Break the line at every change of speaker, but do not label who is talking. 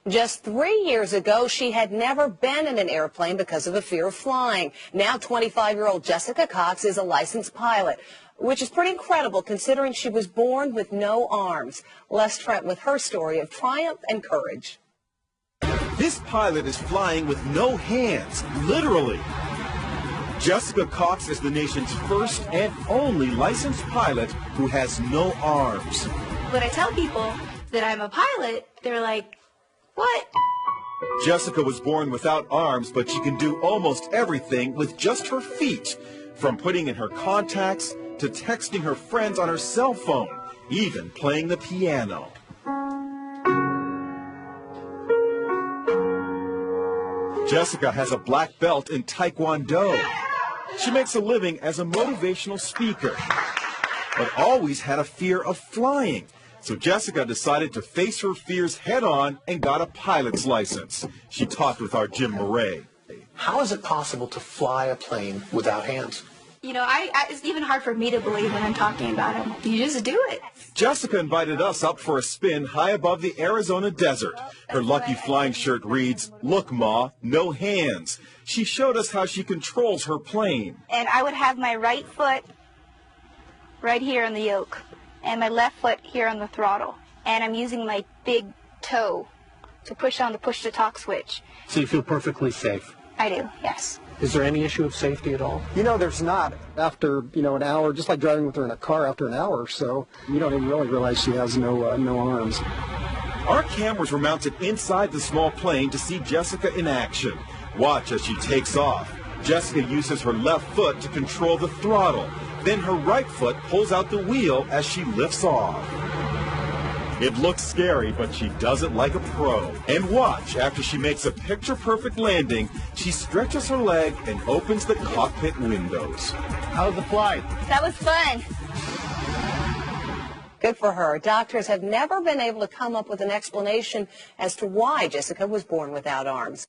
Just 3 years ago, she had never been in an airplane because of a fear of flying. Now 25-year-old Jessica Cox is a licensed pilot, which is pretty incredible considering she was born with no arms. Les Trent with her story of triumph and courage.
This pilot is flying with no hands, literally. Jessica Cox is the nation's first and only licensed pilot who has no arms.
When I tell people that I'm a pilot, they're like, what?
Jessica was born without arms, but she can do almost everything with just her feet, from putting in her contacts to texting her friends on her cell phone, even playing the piano. Jessica has a black belt in Taekwondo. She makes a living as a motivational speaker, but always had a fear of flying. So Jessica decided to face her fears head on and got a pilot's license. She talked with our Jim Murray.
How is it possible to fly a plane without hands?
You know, it's even hard for me to believe when I'm talking about him. You just do it.
Jessica invited us up for a spin high above the Arizona desert. Her lucky flying shirt reads, "Look, Ma, no hands." She showed us how she controls her plane.
And I would have my right foot right here on the yoke and my left foot here on the throttle. And I'm using my big toe to push on the push-to-talk switch.
So you feel perfectly safe?
I do, yes.
Is there any issue of safety at all?
You know, there's not. After, an hour, just like driving with her in a car, after an hour or so, you don't even really realize she has no arms.
Our cameras were mounted inside the small plane to see Jessica in action. Watch as she takes off. Jessica uses her left foot to control the throttle. Then her right foot pulls out the wheel as she lifts off. It looks scary, but she does it like a pro. And watch, after she makes a picture-perfect landing, she stretches her leg and opens the cockpit windows.
How was the flight?
That was fun.
Good for her. Doctors have never been able to come up with an explanation as to why Jessica was born without arms.